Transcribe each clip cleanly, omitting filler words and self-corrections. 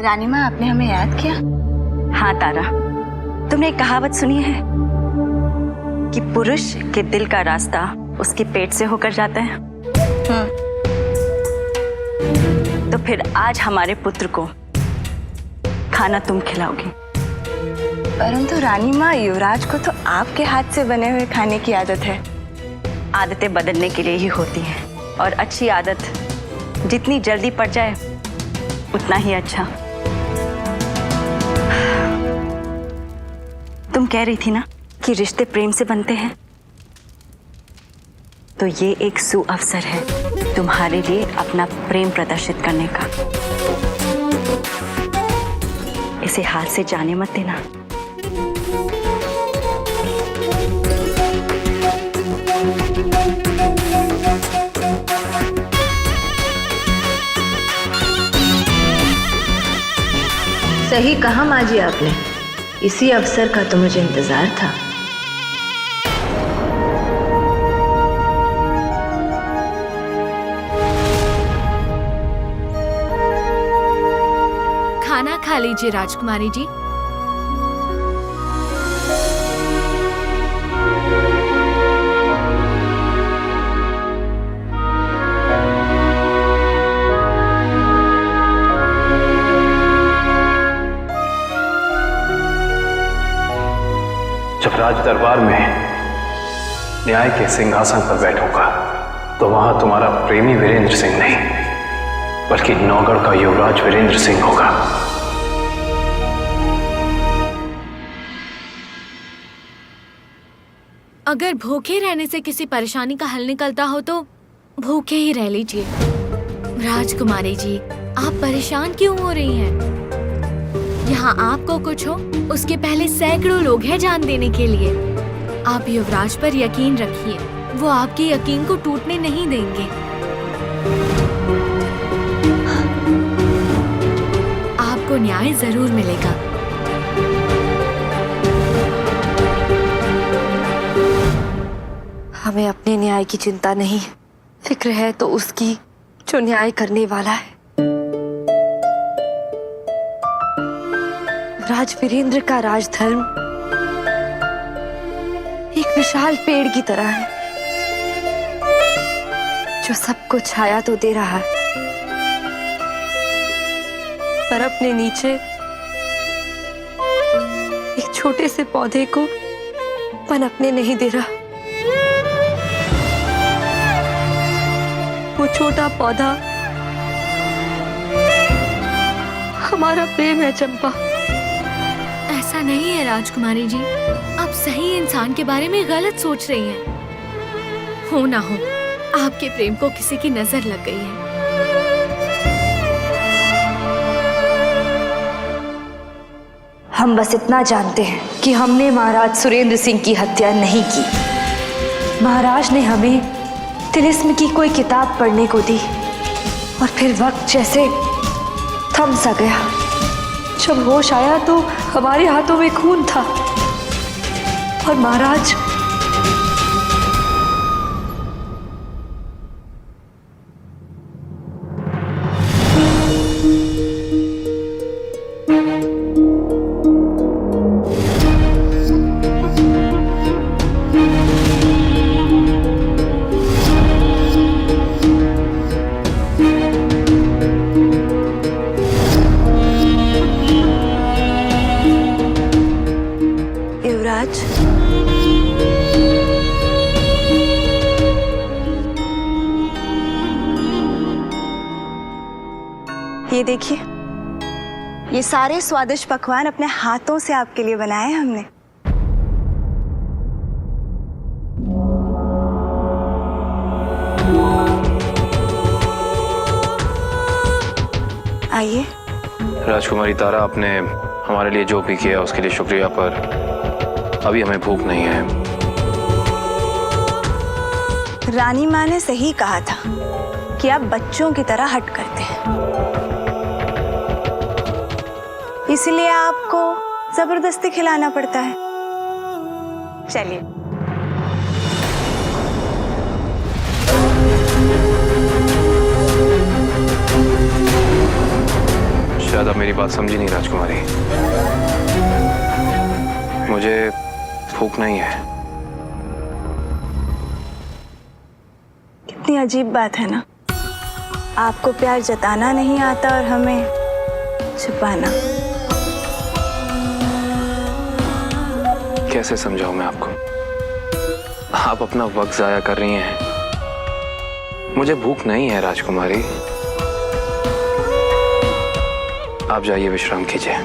रानी माँ, आपने हमें याद किया? हाँ तारा, तुमने एक कहावत सुनी है कि पुरुष के दिल का रास्ता उसके पेट से होकर जाता है। तो फिर आज हमारे पुत्र को खाना तुम खिलाओगी। परंतु रानी माँ, युवराज को तो आपके हाथ से बने हुए खाने की आदत है। आदतें बदलने के लिए ही होती हैं, और अच्छी आदत जितनी जल्दी पड़ जाए उतना ही अच्छा। तुम कह रही थी ना कि रिश्ते प्रेम से बनते हैं, तो ये एक सुअवसर है तुम्हारे लिए अपना प्रेम प्रदर्शित करने का। इसे हाथ से जाने मत देना। सही कहा माँ जी आपने, इसी अवसर का तो मुझे इंतजार था। खाना खा लीजिए राजकुमारी जी। जब राज दरबार में न्याय के सिंहासन पर बैठूंगा तो वहां तुम्हारा प्रेमी वीरेंद्र सिंह नहीं, बल्कि नौगढ़ का युवराज वीरेंद्र सिंह होगा। अगर भूखे रहने से किसी परेशानी का हल निकलता हो तो भूखे ही रह लीजिए। राजकुमारी जी, आप परेशान क्यों हो रही हैं? यहाँ आपको कुछ हो उसके पहले सैकड़ों लोग हैं जान देने के लिए। आप युवराज पर यकीन रखिए, वो आपके यकीन को टूटने नहीं देंगे। आपको न्याय जरूर मिलेगा। हमें अपने न्याय की चिंता नहीं, फिक्र है तो उसकी जो न्याय करने वाला है। राज वीरेंद्र का राजधर्म एक विशाल पेड़ की तरह है जो सबको छाया तो दे रहा है, पर अपने नीचे एक छोटे से पौधे को पनपने नहीं दे रहा। वो छोटा पौधा हमारा प्रेम है चंपा। ऐसा नहीं है राजकुमारी जी, आप सही इंसान के बारे में गलत सोच रही हैं। हो ना हो आपके प्रेम को किसी की नजर लग गई है। हम बस इतना जानते हैं कि हमने महाराज सुरेंद्र सिंह की हत्या नहीं की। महाराज ने हमें तिलिस्म की कोई किताब पढ़ने को दी और फिर वक्त जैसे थम सा गया। जब होश आया तो हमारे हाथों में खून था और महाराज ये देखिए, ये सारे स्वादिष्ट पकवान अपने हाथों से आपके लिए बनाए हैं हमने। आइए। राजकुमारी तारा, आपने हमारे लिए जो भी किया उसके लिए शुक्रिया, पर अभी हमें भूख नहीं है। रानी माँ ने सही कहा था कि आप बच्चों की तरह हट करते हैं, इसलिए आपको जबरदस्ती खिलाना पड़ता है। चलिए। शायद आप मेरी बात समझी नहीं राजकुमारी। मुझे भूख नहीं है। कितनी अजीब बात है ना, आपको प्यार जताना नहीं आता और हमें छुपाना। कैसे समझाऊं मैं आपको? आप अपना वक्त जाया कर रही हैं। मुझे भूख नहीं है राजकुमारी। आप जाइए, विश्राम कीजिए।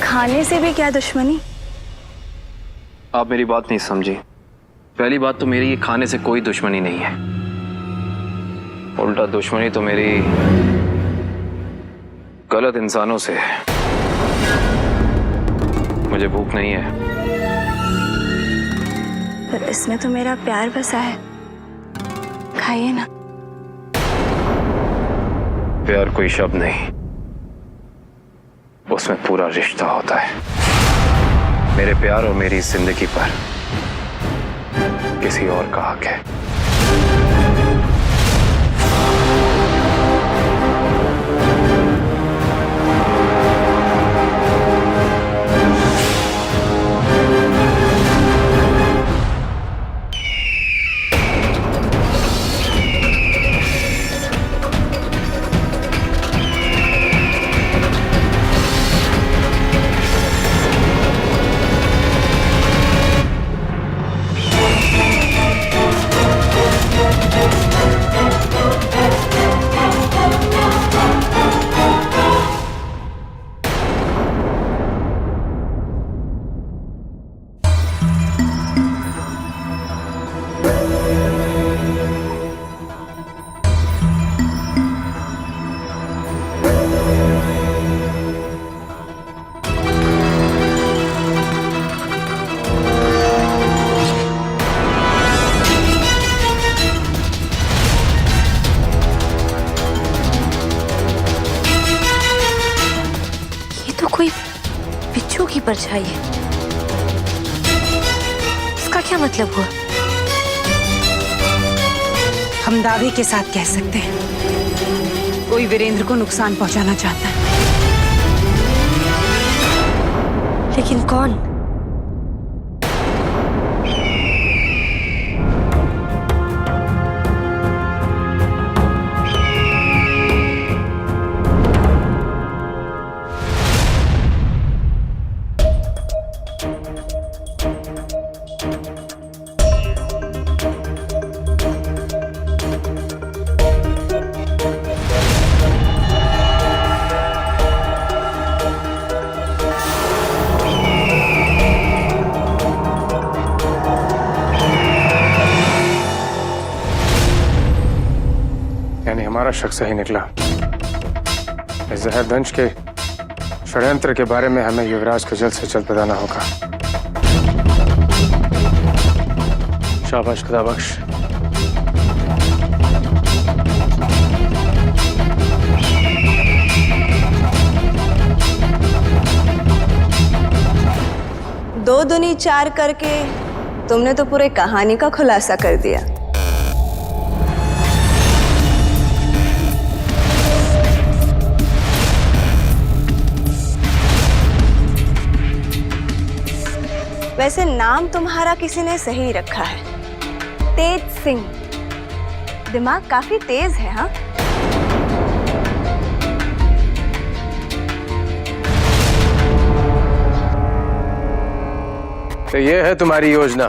खाने से भी क्या दुश्मनी? आप मेरी बात नहीं समझी। पहली बात तो मेरी ये खाने से कोई दुश्मनी नहीं है। उल्टा दुश्मनी तो मेरी गलत इंसानों से है। मुझे भूख नहीं है। पर इसमें तो मेरा प्यार बसा है, खाइए ना। प्यार कोई शब्द नहीं, उसमें पूरा रिश्ता होता है। मेरे प्यार और मेरी जिंदगी पर किसी और का हक है। कोई बिच्छू की परछाई है। इसका क्या मतलब हुआ? हम दावे के साथ कह सकते हैं कोई वीरेंद्र को नुकसान पहुंचाना चाहता है। लेकिन कौन? यानी हमारा शक सही निकला। इस जहरदंश के षड्यंत्र के बारे में हमें युवराज को जल्द से जल्द बताना होगा। शाबाश खुदा बख्श। दो दूनी चार करके तुमने तो पूरे कहानी का खुलासा कर दिया। वैसे नाम तुम्हारा किसी ने सही रखा है, तेज सिंह। दिमाग काफी तेज है। हाँ, तो ये है तुम्हारी योजना।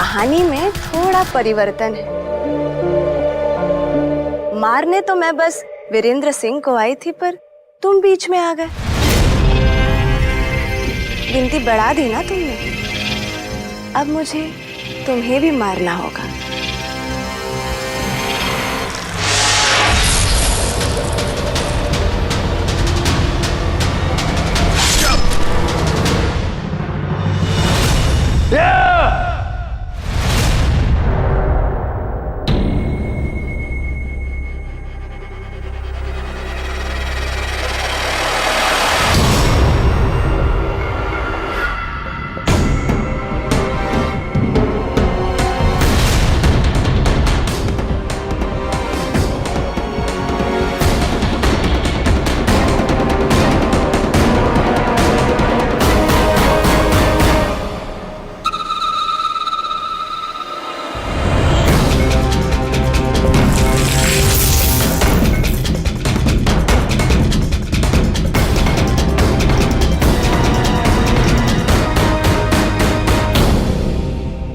कहानी में थोड़ा परिवर्तन है। मारने तो मैं बस वीरेंद्र सिंह को आई थी, पर तुम बीच में आ गए। गिनती बढ़ा दी ना तुमने। अब मुझे तुम्हें भी मारना होगा।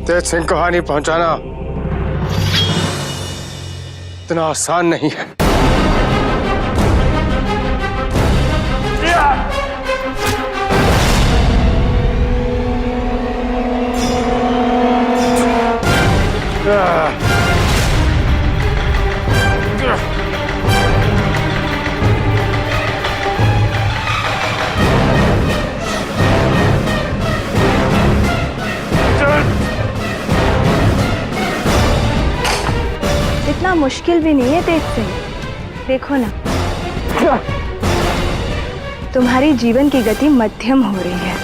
तेज सिंह को हानि पहुंचाना इतना आसान नहीं है। इतना मुश्किल भी नहीं है तेज सिंह। देखो ना, तुम्हारी जीवन की गति मध्यम हो रही है।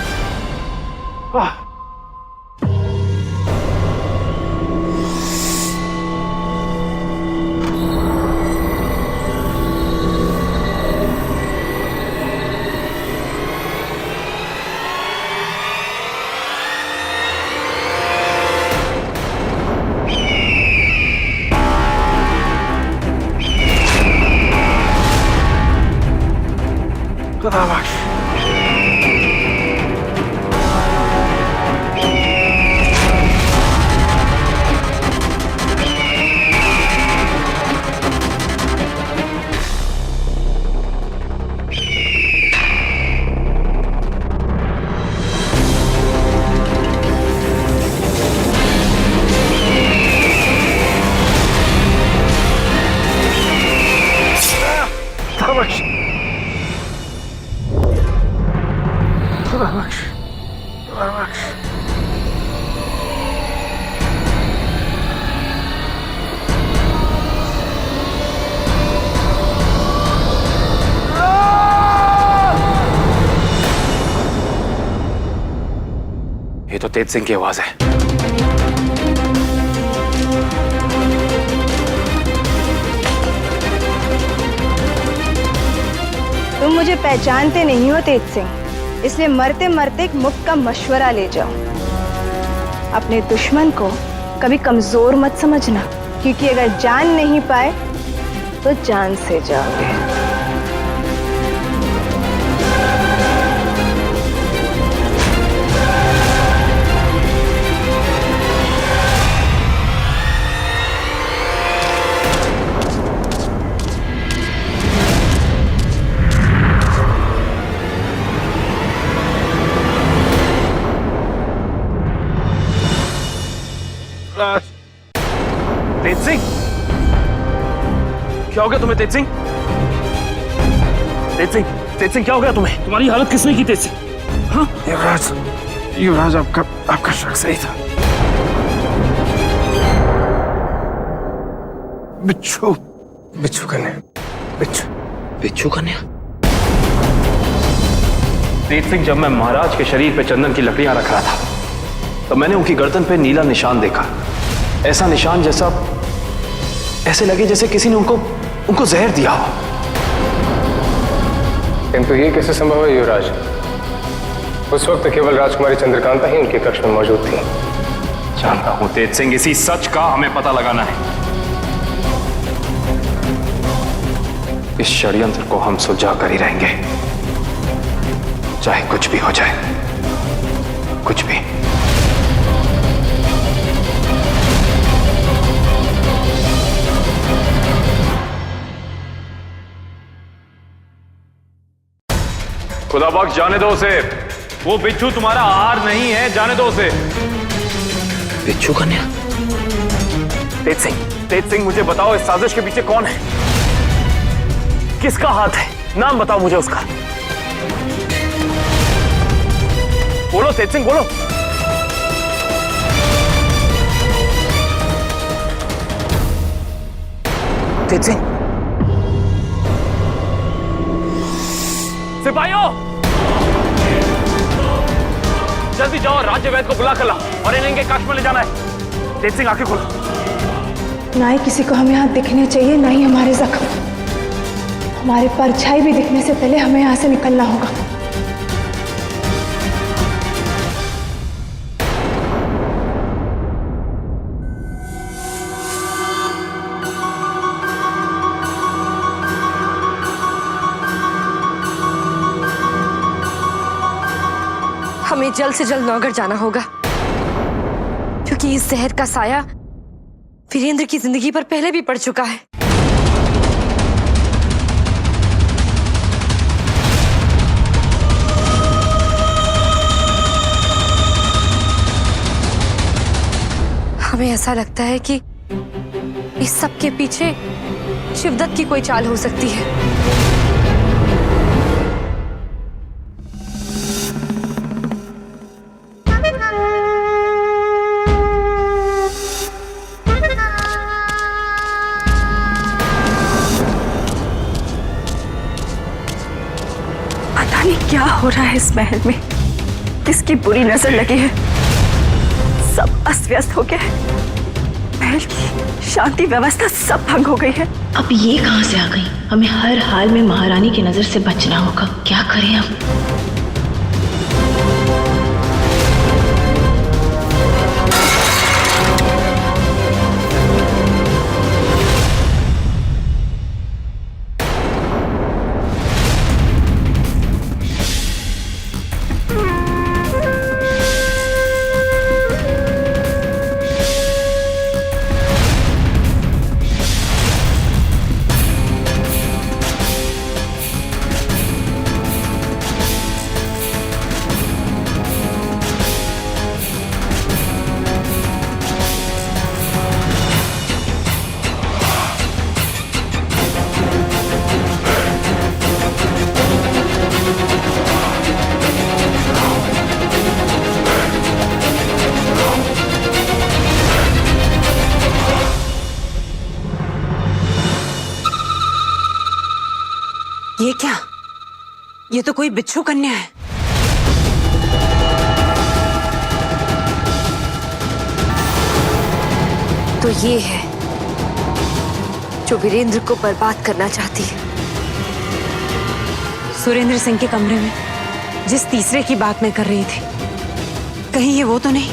ये तो तेज सिंह की आवाज है। तुम मुझे पहचानते नहीं हो तेज सिंह, इसलिए मरते मरते एक मुफ्त का मशवरा ले जाओ। अपने दुश्मन को कभी कमजोर मत समझना, क्योंकि अगर जान नहीं पाए तो जान से जाओगे। तेज सिंह, क्या हो गया तुम्हें तेज सिंह? तेज सिंह क्या हो गया तुम्हें? तुम्हारी हालत किसने की तेज सिंह? हाँ? युवराज आपका शक सही था। बिच्छू कन्या। तेज सिंह, जब मैं महाराज के शरीर पे चंदन की लकड़ियां रख रहा था तो मैंने उनकी गर्दन पे नीला निशान देखा। ऐसा निशान जैसा, ऐसे लगे जैसे किसी ने उनको जहर दिया हो। किंतु ये कैसे संभव है युवराज? उस वक्त केवल राजकुमारी चंद्रकांता ही उनके कक्ष में मौजूद थी। जानता हूं तेज सिंह, इसी सच का हमें पता लगाना है। इस षड्यंत्र को हम सुलझा कर ही रहेंगे, चाहे कुछ भी हो जाए, कुछ भी। खुदा बख्श, जाने दो उसे। वो बिच्छू तुम्हारा हार नहीं है, जाने दो उसे। बिच्छू कन्या? तेज सिंह, मुझे बताओ इस साजिश के पीछे कौन है? किसका हाथ है? नाम बताओ मुझे उसका। बोलो तेज सिंह, बोलो। तेज सिंह। सिपाहियों, जल्दी जाओ, राज्य वैद्य को बुला कर लाओ और इन्हें इनके कक्ष में ले जाना है। तेज सिंह, आंखें खोलो। ना ही किसी को हमें यहाँ दिखने चाहिए, ना ही हमारे जख्म। हमारे परछाई भी दिखने से पहले हमें यहाँ से निकलना होगा। हमें जल्द से जल्द नौगढ़ जाना होगा, क्योंकि इस जहर का साया वीरेंद्र की जिंदगी पर पहले भी पड़ चुका है। हमें ऐसा लगता है कि इस सब के पीछे शिवदत्त की कोई चाल हो सकती है। पता नहीं क्या हो रहा है इस महल में, किसकी बुरी नजर लगी है। सब अस्त व्यस्त हो गया है, महल की शांति व्यवस्था सब भंग हो गई है। अब ये कहां से आ गई? हमें हर हाल में महारानी की नजर से बचना होगा। क्या करें अब? ये क्या? ये तो कोई बिच्छू कन्या है। तो ये है जो वीरेंद्र को बर्बाद करना चाहती है। सुरेंद्र सिंह के कमरे में जिस तीसरे की बात मैं कर रही थी, कहीं ये वो तो नहीं?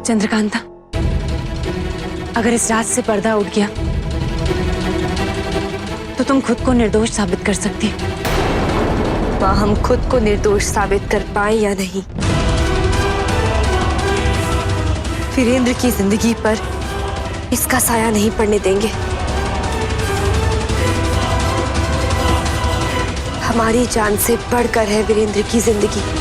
चंद्रकांता, अगर इस रात से पर्दा उठ गया तो तुम खुद को निर्दोष साबित कर सकती हो। मां, हम खुद को निर्दोष साबित कर पाए या नहीं, वीरेंद्र की जिंदगी पर इसका साया नहीं पड़ने देंगे। हमारी जान से बढ़कर है वीरेंद्र की जिंदगी।